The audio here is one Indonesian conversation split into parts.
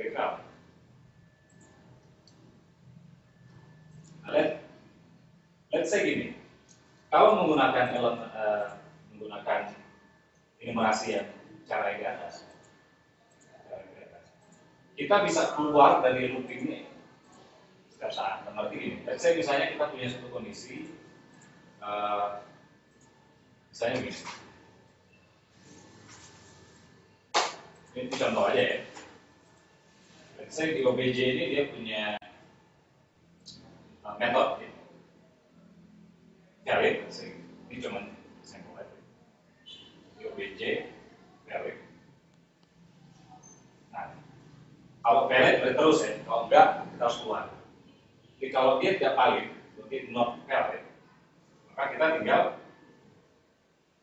Kira-kira. Nah, let's say gini, kalau menggunakan menggunakan enumerasi yang cara di atas, kita bisa keluar dari looping ini setiap saat. Berarti gini, let's say misalnya kita punya suatu kondisi, misalnya gini, ini contoh aja ya. Let's say di OBJ ini dia punya metode valid, ini cuma sampel aja. Di OBJ valid. Nah, kalau valid boleh terus ya, kalau enggak kita harus keluar. Jadi kalau dia tidak valid, berarti not valid, maka kita tinggal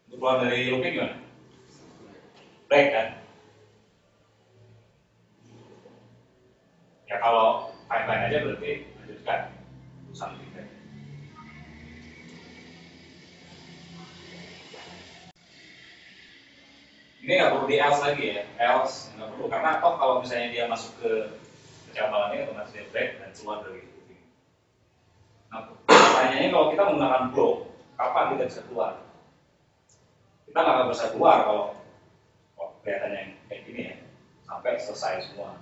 untuk keluar dari looping gimana? Break kan? Ya kalau pipeline aja berarti lanjutkan urusan kita. Ini nggak perlu di else lagi ya, else nggak perlu karena toh kalau misalnya dia masuk ke kecamatan ini otomatis dia break dan keluar dari itu. Nah, pertanyaannya kalau kita menggunakan block, kapan kita bisa keluar? Kita nggak akan bisa keluar kalau kelihatannya kayak gini ya, sampai selesai semua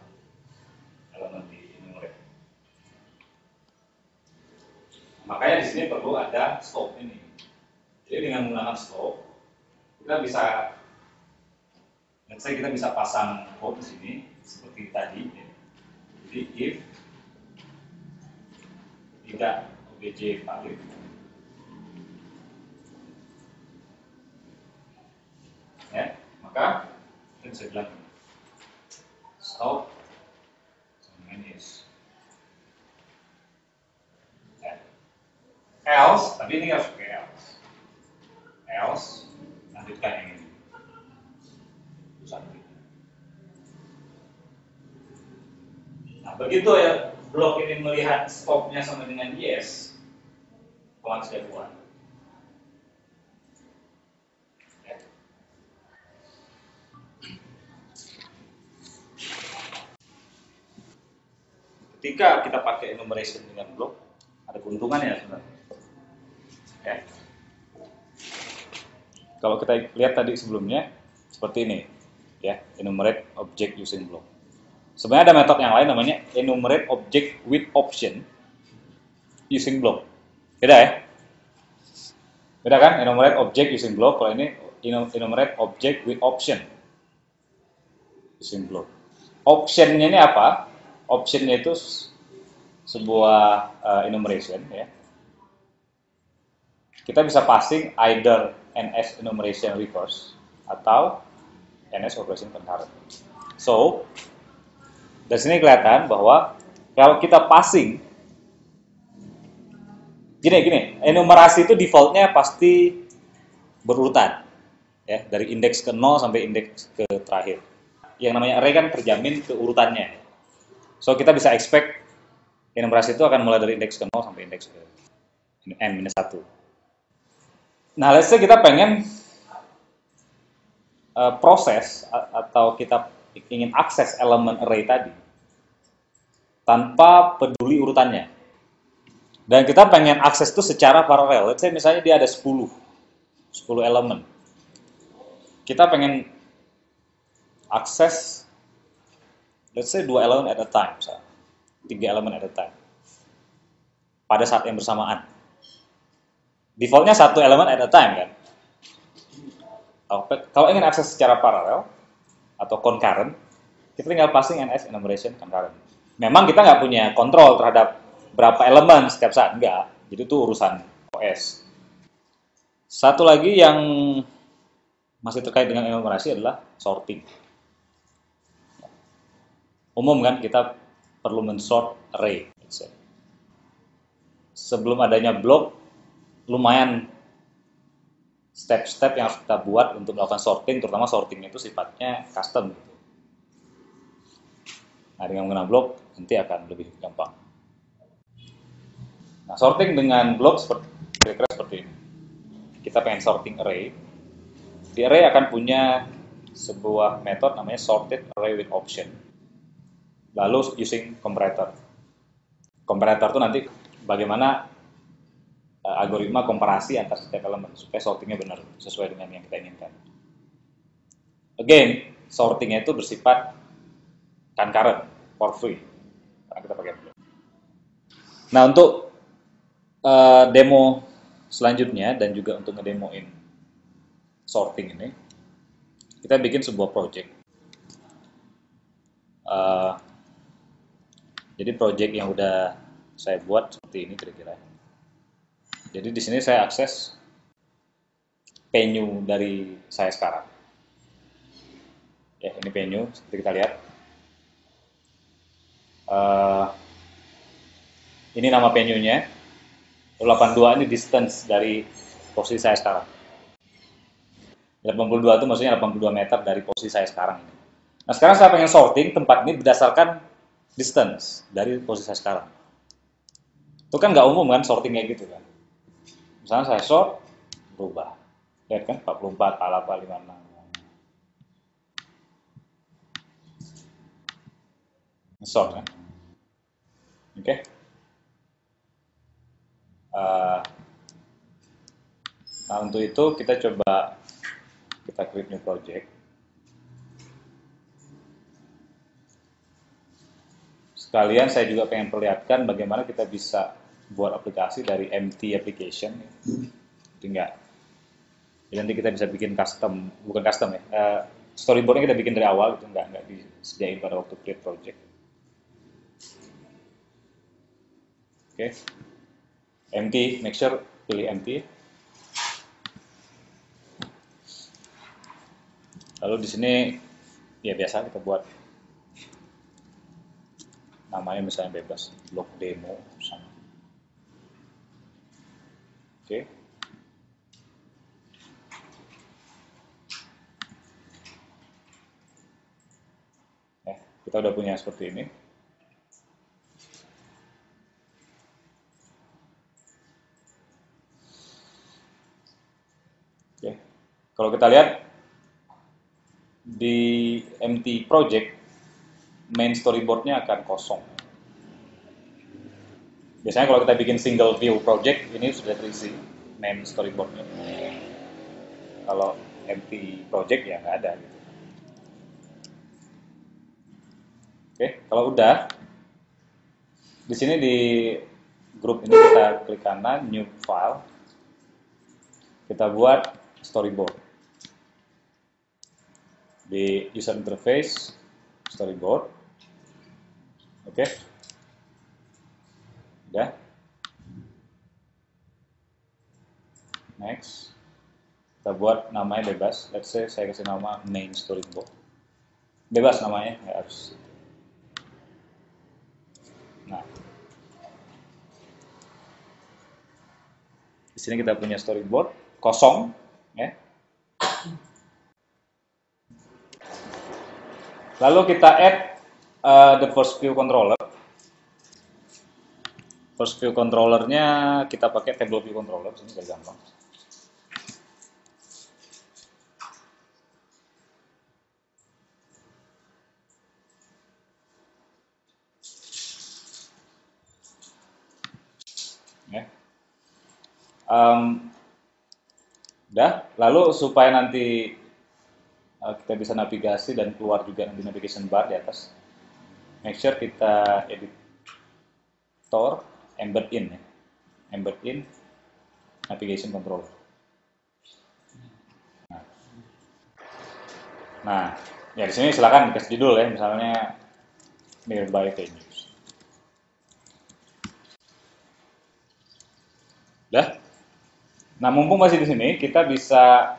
elemen di enumerate. Makanya di sini perlu ada scope ini. Jadi dengan menggunakan scope, kita bisa, let's say kita bisa pasang code di sini seperti tadi. Ya. Jadi if tidak OBJ valid, ya, maka kita bisa bilang stop manage. Ya. Else, tapi ini harus pakai else, lanjutkan yang ini. Nah, begitu ya blok ini melihat stopnya sama dengan yes, pelan sudah keluar. Ya. Ketika kita pakai enumeration dengan blok, ada keuntungannya sebenarnya. Ya. Kalau kita lihat tadi sebelumnya seperti ini, ya, enumerate object using block. Sebenarnya ada metode yang lain namanya enumerate object with option using block. Beda ya? Beda kan? Enumerate object using block. Kalau ini enumerate object with option using block. Optionnya ini apa? Optionnya itu sebuah enumeration ya. Kita bisa passing either NS enumeration reverse atau NS operation concurrent. So, dari sini kelihatan bahwa kalau kita passing, gini, enumerasi itu defaultnya pasti berurutan, ya, dari indeks ke 0 sampai indeks ke terakhir. Yang namanya array kan terjamin keurutannya. So, kita bisa expect enumerasi itu akan mulai dari indeks ke 0 sampai indeks ke n-1. Nah, let's say kita pengen proses atau kita ingin akses elemen array tadi tanpa peduli urutannya. Dan kita pengen akses itu secara paralel. Let's say misalnya dia ada 10 elemen. Kita pengen akses, let's say 2 elemen at a time, 3 elemen at a time. Pada saat yang bersamaan. Defaultnya 1 elemen at a time kan. Kalau ingin akses secara paralel atau concurrent, kita tinggal passing NS enumeration concurrent. Memang kita nggak punya kontrol terhadap berapa elemen setiap saat, enggak. Jadi itu urusan OS. Satu lagi yang masih terkait dengan enumerasi adalah sorting. Umum kan kita perlu mensort array. Sebelum adanya blok, lumayan step-step yang harus kita buat untuk melakukan sorting, terutama sortingnya itu sifatnya custom. Nah, dengan menggunakan blok nanti akan lebih gampang. Nah, sorting dengan blok kira-kira seperti ini. Kita pengen sorting array. Di array akan punya sebuah metode namanya sorted array with option. lalu using comparator. Comparator itu nanti bagaimana algoritma komparasi antar setiap elemen supaya sortingnya benar sesuai dengan yang kita inginkan. Again, sortingnya itu bersifat concurrent, for free. Karena kita pakai dulu. Nah, untuk demo selanjutnya dan juga untuk ngedemoin sorting ini, kita bikin sebuah project. Jadi project yang udah saya buat seperti ini kira-kira. Jadi di sini saya akses venue dari saya sekarang. Ya, ini venue seperti kita lihat. Ini nama venue-nya. 82 ini distance dari posisi saya sekarang. 82 itu maksudnya 82 meter dari posisi saya sekarang ini. Nah, sekarang saya pengen sorting tempat ini berdasarkan distance dari posisi saya sekarang. Itu kan nggak umum kan sorting kayak gitu kan. Misalnya saya sort, berubah. Lihat kan, 44, 58, 56. Sort kan. Oke. Nah, untuk itu kita coba kita create new project. Sekalian saya juga pengen perlihatkan bagaimana kita bisa buat aplikasi dari empty application. Tinggal. Jadi nanti kita bisa bikin custom, bukan custom ya. Storyboardnya kita bikin dari awal, itu nggak disediain pada waktu create project. Oke. Empty, make sure pilih empty. Lalu di sini ya biasa kita buat namanya misalnya bebas, blok demo sama. Oke. Kita udah punya seperti ini. Oke. Kalau kita lihat di empty project, main storyboardnya akan kosong. Biasanya kalau kita bikin single view project, ini sudah terisi main storyboardnya. Kalau empty project ya nggak ada gitu. Oke, kalau udah, di sini di grup ini kita klik kanan, new file, kita buat storyboard. Di user interface, storyboard, oke, udah, next, kita buat namanya bebas, let's say saya kasih nama main storyboard, bebas namanya, nggak harus. Nah, di sini kita punya storyboard kosong, ya. Lalu kita add the first view controller. First view controllernya kita pakai table view controller, ini biar gampang. Ya. Udah, lalu supaya nanti kita bisa navigasi dan keluar juga di navigation bar di atas, make sure kita editor embed in ya, embed in navigation controller. Nah, ya di sini silakan kasih judul ya, misalnya nearby venues. Udah. Nah, mumpung masih di sini, kita bisa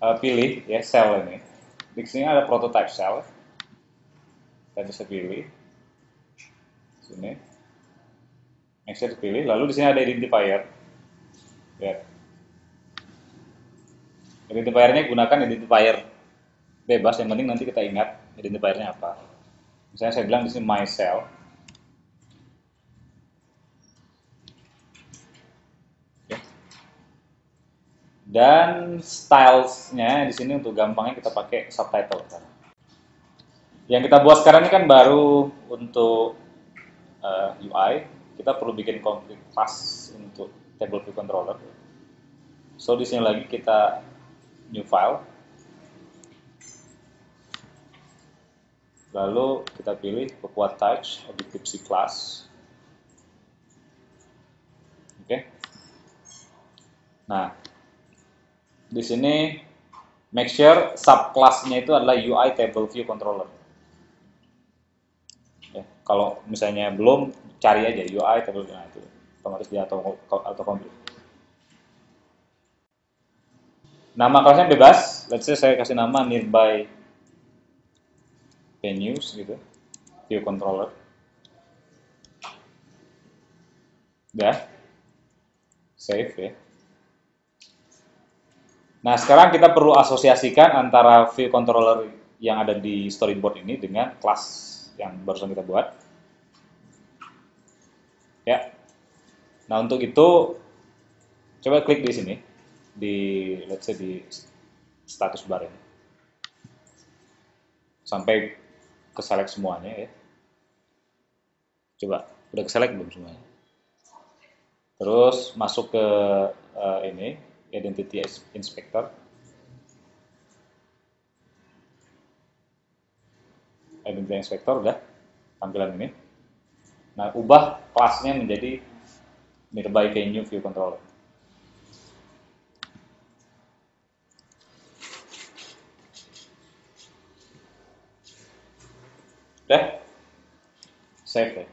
pilih ya cell ini. Di sini ada prototype cell. Kita bisa pilih sini. Next dipilih. Lalu di sini ada identifier. Ya. Identifiernya gunakan identifier bebas. Yang penting nanti kita ingat identifiernya apa. Misalnya saya bilang di sini my cell. Dan stylesnya di sini untuk gampangnya kita pakai subtitle. Yang kita buat sekarang ini kan baru untuk UI. Kita perlu bikin config class untuk table view controller. So di sini lagi kita new file. Lalu kita pilih perkuat touch Objective-C class. Oke. Nah, di sini make sure subclass-nya itu adalah UI table view controller. Ya, kalau misalnya belum, cari aja UI table view, nah itu otomatis dia atau komplit. Nama kelasnya bebas. Let's say saya kasih nama nearby venues gitu, view controller. Udah, save ya. Nah sekarang kita perlu asosiasikan antara view controller yang ada di storyboard ini dengan kelas yang barusan kita buat. Ya. Nah untuk itu coba klik di sini, di let's say di status bar ini, sampai ke select semuanya ya. Coba udah ke select belum semuanya? Terus masuk ke ini Identity Inspector. Identity Inspector udah tampilan ini. Nah, ubah kelasnya menjadi Nearby Venue View Controller. Udah? Save ya.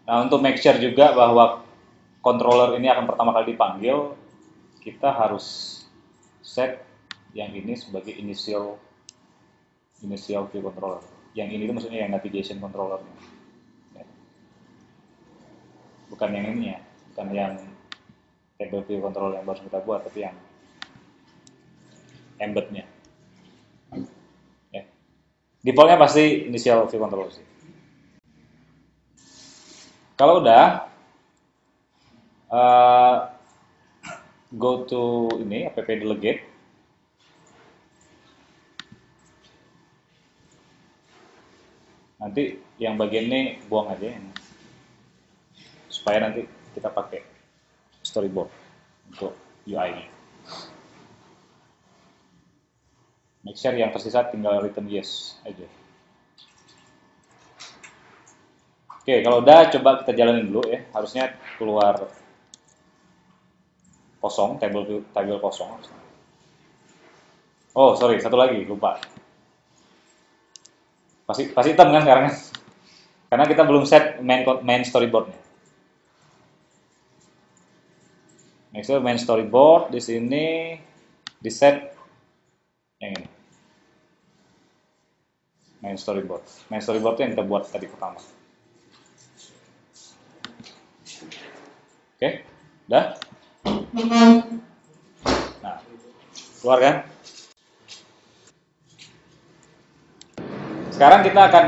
Nah, untuk make sure juga bahwa controller ini akan pertama kali dipanggil, kita harus set yang ini sebagai initial view controller. Yang ini itu maksudnya yang navigation controllernya. Bukan yang ini ya, bukan yang table view controller yang baru kita buat, tapi yang embednya. Ya. Defaultnya pasti initial view controller sih. Kalau udah, go to ini app delegate. Nanti yang bagian ini buang aja ya, supaya nanti kita pakai storyboard untuk UI-nya. Make sure yang tersisa tinggal return yes aja. Oke, kalau udah coba kita jalanin dulu ya. Harusnya keluar kosong, table kosong. Oh, sorry, satu lagi lupa. Pasti hitam kan sekarang kan? Karena kita belum set main storyboardnya. Make sure main storyboard di sini di set yang ini. Main storyboard itu yang kita buat tadi pertama. Oke, udah? Nah, keluar kan? Sekarang kita akan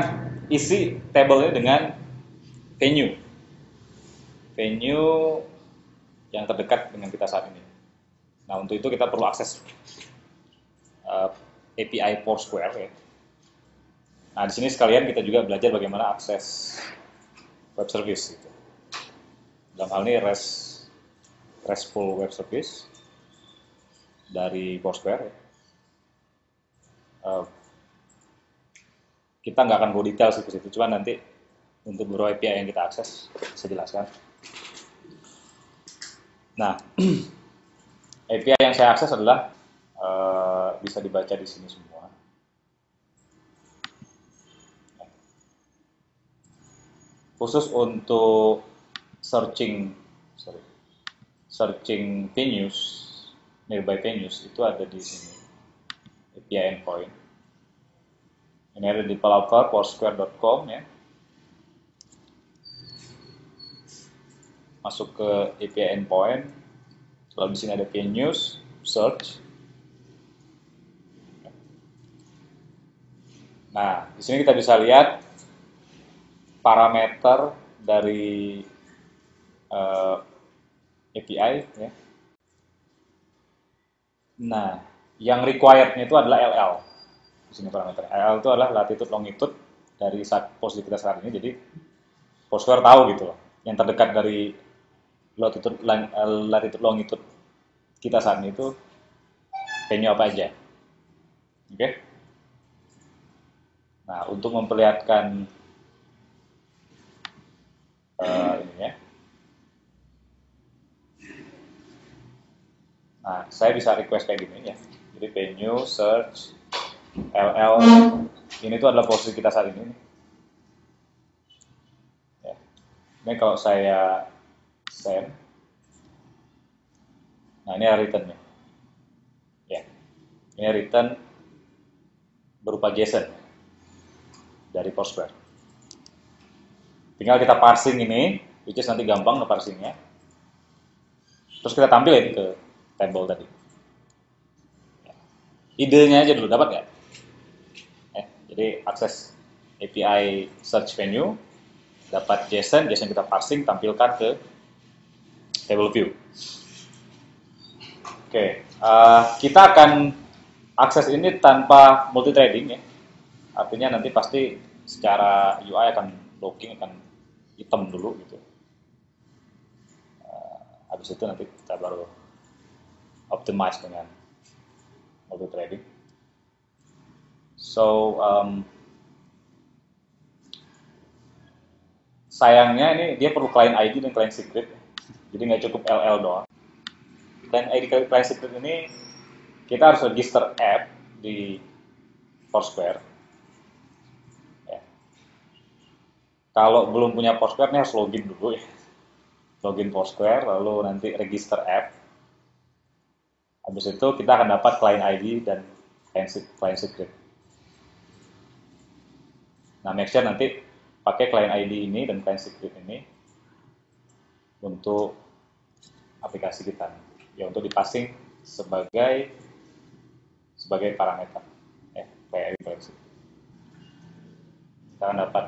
isi tabelnya dengan venue yang terdekat dengan kita saat ini. Nah, untuk itu kita perlu akses API Foursquare ya. Nah, di sini sekalian kita juga belajar bagaimana akses web service gitu. Dalam hal ini RESTful web service dari Foursquare ya. Kita nggak akan go detail sih ke situ, cuma nanti untuk beberapa API yang kita akses saya jelaskan. Nah, API yang saya akses adalah bisa dibaca di sini semua. Khusus untuk searching venues, nearby venues itu ada di sini. API endpoint. Ini ada di developer foursquare.com ya. Masuk ke API endpoint. Lalu di sini ada venues, search. Nah, di sini kita bisa lihat parameter dari API ya. Nah, yang required-nya itu adalah LL. Di sini parameter LL itu adalah latitude longitude dari posisi kita saat ini. Jadi Foursquare tahu gitu loh. Yang terdekat dari latitude longitude kita saat ini itu venue apa aja. Oke. Okay? Nah, untuk memperlihatkan ini ya. Nah, saya bisa request kayak gini ya. Jadi venue, search, LL, ini tuh adalah posisi kita saat ini. Ya. Ini kalau saya send, nah ini returnnya. Ya, ini return berupa JSON dari Foursquare. Tinggal kita parsing ini, which is nanti gampang nge-parsingnya. Terus kita tampilin ke table tadi. Idenya aja dulu, dapat nggak? Jadi akses API search venue, dapat JSON kita parsing, tampilkan ke table view. Oke, kita akan akses ini tanpa multi-threading ya. Artinya nanti pasti secara UI akan blocking, akan hitam dulu gitu. Habis itu nanti kita baru optimize dengan multi-threading. So, sayangnya ini dia perlu client ID dan client secret. Jadi nggak cukup LL doang. Dan ID client secret ini kita harus register app di Foursquare. Ya. Kalau belum punya Foursquare, ini harus login dulu ya. Login Foursquare, lalu nanti register app. Habis itu kita akan dapat client ID dan client secret. Nah, make sure nanti pakai client ID ini dan client secret ini untuk aplikasi kita. Ya, untuk dipasing sebagai parameter. Client ID, client secret. Kita akan dapat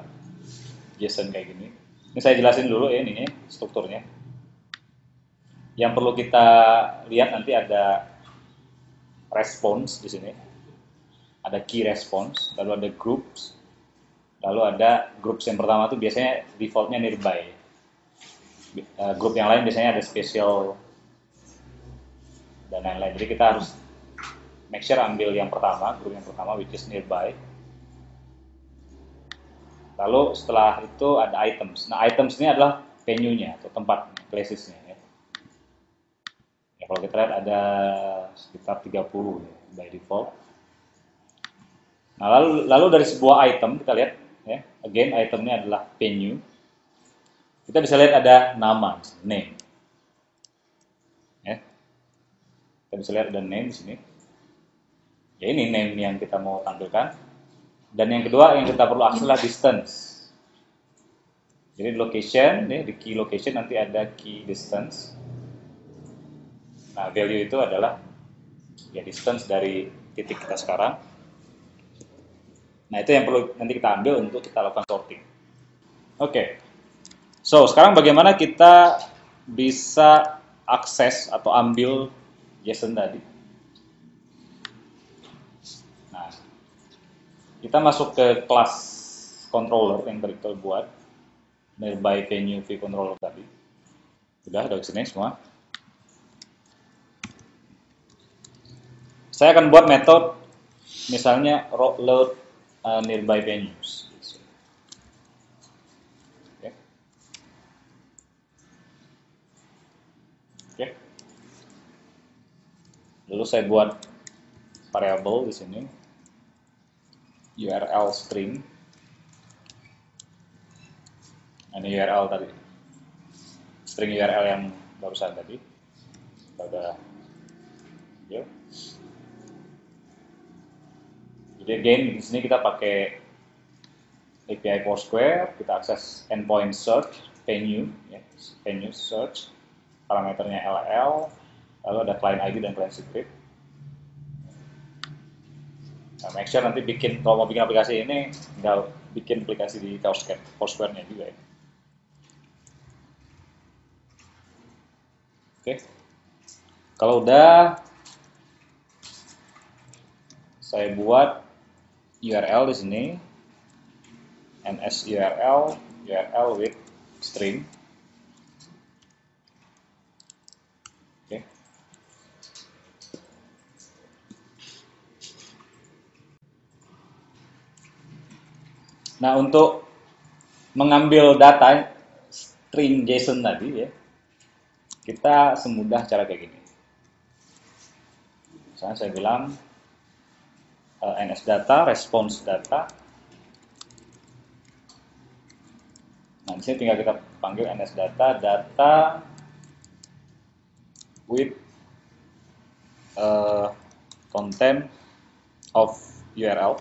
JSON kayak gini. Ini saya jelasin dulu ya ini strukturnya. Yang perlu kita lihat nanti ada response di sini. Ada key response, lalu ada groups, lalu ada groups yang pertama tuh biasanya defaultnya nearby. Grup yang lain biasanya ada special dan lain-lain. Jadi kita harus make sure ambil yang pertama, grup yang pertama which is nearby. Lalu setelah itu ada items. Nah, items ini adalah venue-nya atau tempat places-nya ya. Ya, kalau kita lihat ada sekitar 30 ya, by default. Nah, lalu dari sebuah item kita lihat ya, again itemnya adalah venue. Kita bisa lihat ada nama, name. Ya. Kita bisa lihat ada name di sini. Ya, ini name yang kita mau tampilkan. Dan yang kedua yang kita perlu akses adalah distance. Jadi location, ya, di key location nanti ada key distance. Nah, value itu adalah ya distance dari titik kita sekarang. Nah, itu yang perlu nanti kita ambil untuk kita lakukan sorting. Oke. So, sekarang bagaimana kita bisa akses atau ambil JSON tadi? Nah, kita masuk ke kelas controller yang tadi kita buat, nearby venue vController tadi. Udah kesini semua. Saya akan buat metode, misalnya load nearby venues. Oke. Lalu saya buat variable di sini, URL string. Ini URL tadi, string URL yang barusan tadi. Ada ya. Jadi again di sini kita pakai API Foursquare, kita akses endpoint search, venue, ya, venue search, parameternya LL, lalu ada client ID dan client secret. Nah, make sure nanti kalau mau bikin aplikasi ini, tinggal bikin aplikasi di Foursquare-nya juga ya. Oke. Kalau udah, Saya buat URL di sini, ns URL with string. Oke. Nah, untuk mengambil data string JSON tadi ya, kita semudah cara kayak gini. Misalnya saya bilang ns data, response data. Nah, di sini tinggal kita panggil ns data with content of URL.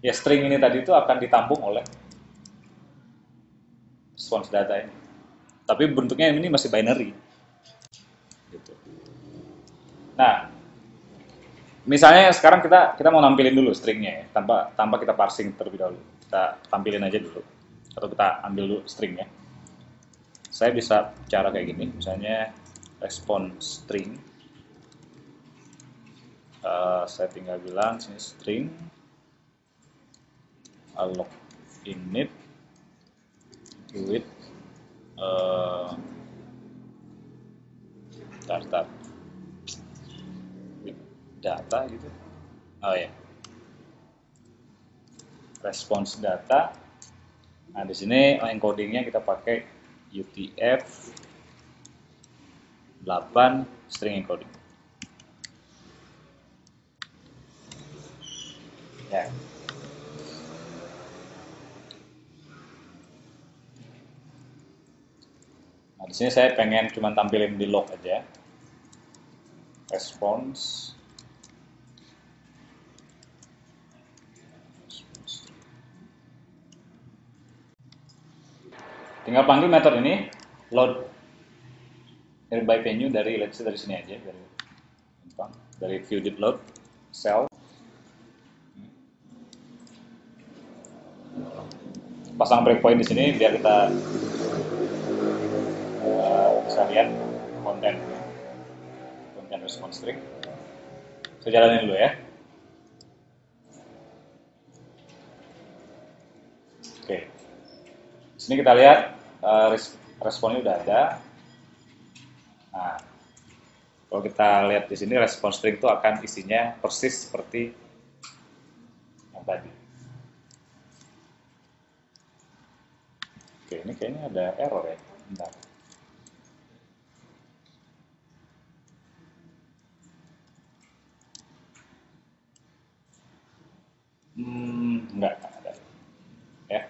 Ya, string ini tadi itu akan ditampung oleh response data ini. Tapi bentuknya ini masih binary. Gitu. Nah, misalnya sekarang kita mau nampilin dulu stringnya ya, tanpa kita parsing terlebih dahulu. Kita tampilin aja dulu, atau kita ambil dulu stringnya. Saya bisa cara kayak gini, misalnya response string. Saya tinggal bilang sini string alloc init with with data gitu. Oh ya, response data. Nah, di sini encodingnya kita pakai UTF-8 string encoding. Ya. Nah, di sini saya pengen cuma tampilin di log aja. Response. Tinggal panggil metode ini load nearby venue dari sini aja, dari view did load cell. Pasang breakpoint di sini biar kita bisa lihat konten response string. Saya jalanin dulu ya. Oke. Di sini kita lihat responnya udah ada. Nah, kalau kita lihat di sini response string itu akan isinya persis seperti yang tadi. Oke, ini kayaknya ada error ya. Bentar. Enggak ada. Ya.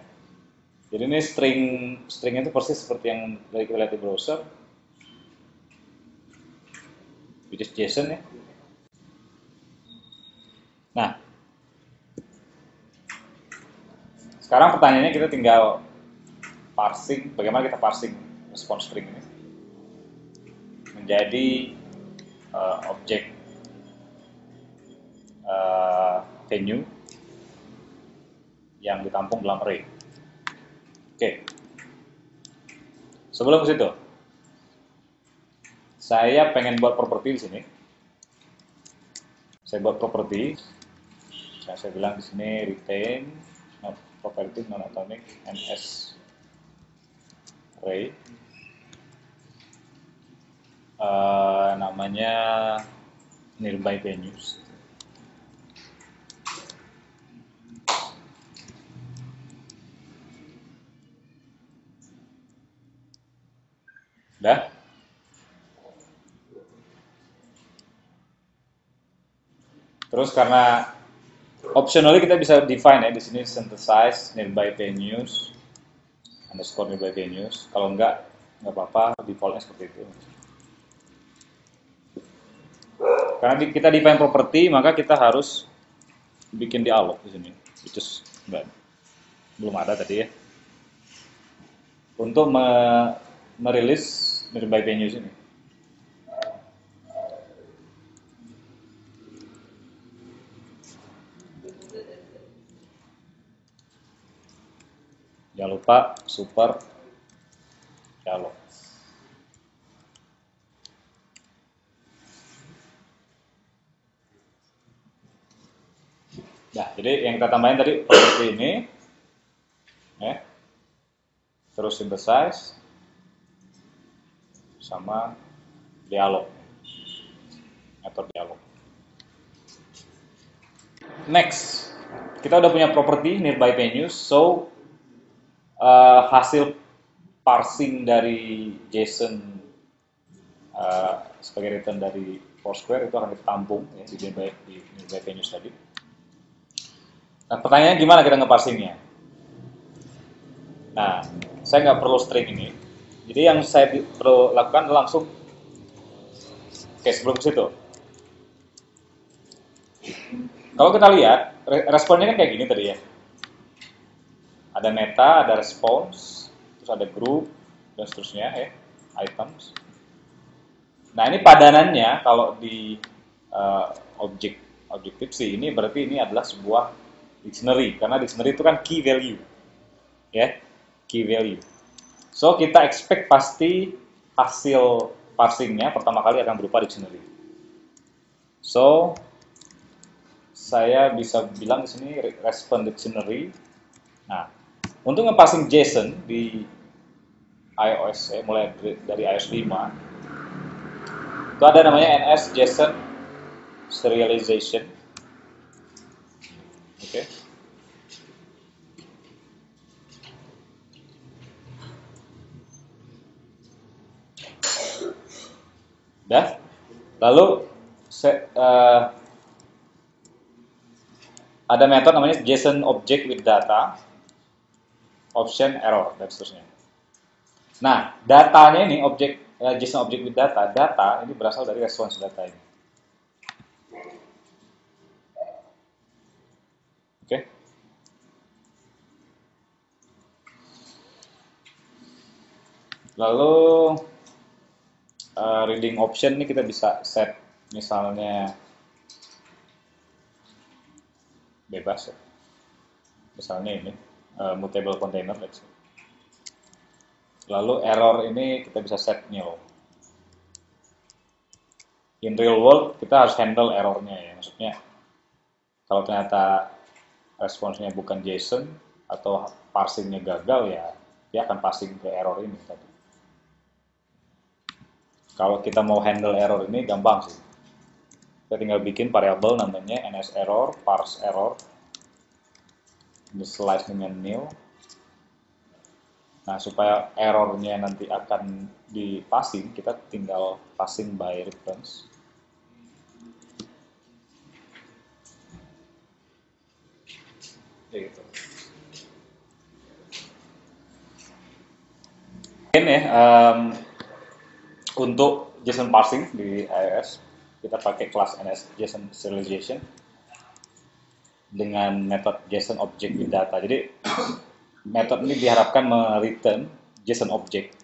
Jadi ini stringnya itu persis seperti yang dari kita lihat di browser, which is JSON ya. Nah, sekarang pertanyaannya kita tinggal parsing, bagaimana kita parsing response string ini menjadi objek venue yang ditampung dalam array. Oke. Sebelum ke situ, saya pengen buat properti di sini. Saya buat properti. Saya bilang di sini retain property non-atomic ns array. Namanya nearby venues. Udah? Terus karena optionally kita bisa define ya di sini synthesize nearby venues underscore nearby venues. Kalau enggak apa-apa, defaultnya seperti itu. Karena kita define property, maka kita harus bikin di alloc di sini, which is belum ada tadi ya. Untuk merilis nearby venues ini. Jangan lupa super alloc. Nah, jadi yang kita tambahin tadi properti ini, ya, terus synthesize sama dialog, metode dialog. Next, kita udah punya properti nearby venues, so hasil parsing dari JSON sebagai return dari Foursquare itu akan kita tampung ya, di nearby venues tadi. Nah, pertanyaannya gimana kita ngeparsingnya? Nah, saya nggak perlu string ini. Jadi yang saya perlu lakukan langsung, oke sebelum ke situ. Kalau kita lihat, responnya kan kayak gini tadi ya. Ada meta, ada response, terus ada group, dan seterusnya ya, items. Nah ini padanannya kalau di objek objektif ini berarti ini adalah sebuah dictionary, karena dictionary itu kan key value, ya, key value. So kita expect pasti hasil parsingnya pertama kali akan berupa dictionary. So saya bisa bilang di sini response dictionary. Nah, untuk ngepassing JSON di iOS, mulai dari iOS 5, itu ada namanya NS JSON serialization. Oke. Dah. Lalu ada metode namanya JSON object with data, option error dan seterusnya. Nah, datanya ini JSON object with data ini berasal dari response data ini. Oke. Lalu reading option ini kita bisa set misalnya bebas ya. Misalnya ini mutable container, let's say. Lalu error ini kita bisa set nil. In real world kita harus handle errornya ya, maksudnya kalau ternyata responsnya bukan JSON atau parsingnya gagal ya dia akan passing ke error ini tadi. Kalau kita mau handle error ini gampang sih. Kita tinggal bikin variabel namanya ns error, parse error, slice dengan nil. Nah, supaya errornya nanti akan di passing, kita tinggal passing by reference. Gitu. Mungkin ya, untuk JSON parsing di iOS, kita pakai kelas NS JSON serialization dengan metode JSON object with data. Jadi metode ini diharapkan mereturn JSON object,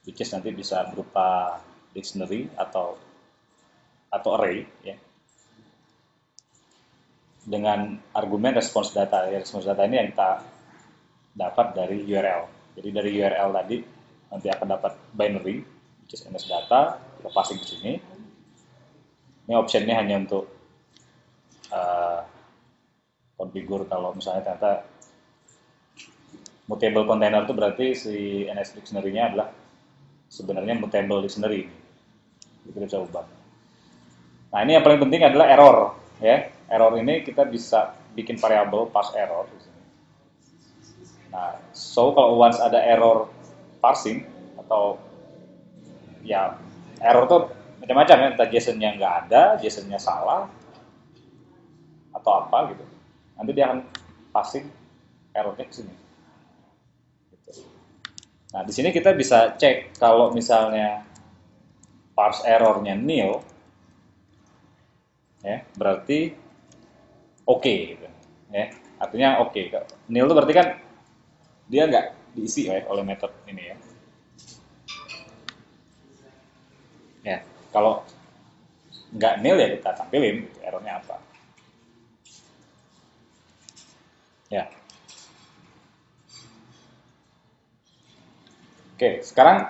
which is nanti bisa berupa dictionary atau array ya, dengan argumen response data. Ya, response data ini yang kita dapat dari URL. Jadi dari URL tadi nanti akan dapat binary, which is ns data, kita passing ke sini. Ini optionnya hanya untuk configure kalau misalnya ternyata mutable container itu berarti si ns dictionary-nya adalah sebenarnya mutable dictionary. Itu kita bisa ubah. Nah ini yang paling penting adalah error ya. Error ini kita bisa bikin variabel parse error di sini. Nah, so kalau once ada error parsing atau ya error tuh macam-macam ya, entah JSON-nya nggak ada, JSON-nya salah atau apa gitu. Nanti dia akan passing errornya ke sini. Gitu. Nah, di sini kita bisa cek kalau misalnya parse errornya nil, ya berarti oke, gitu. Ya, artinya oke. Nil itu berarti kan dia nggak diisi oleh metode ini ya. Ya, kalau nggak nil ya kita tampilin gitu, errornya apa. Ya. Oke, sekarang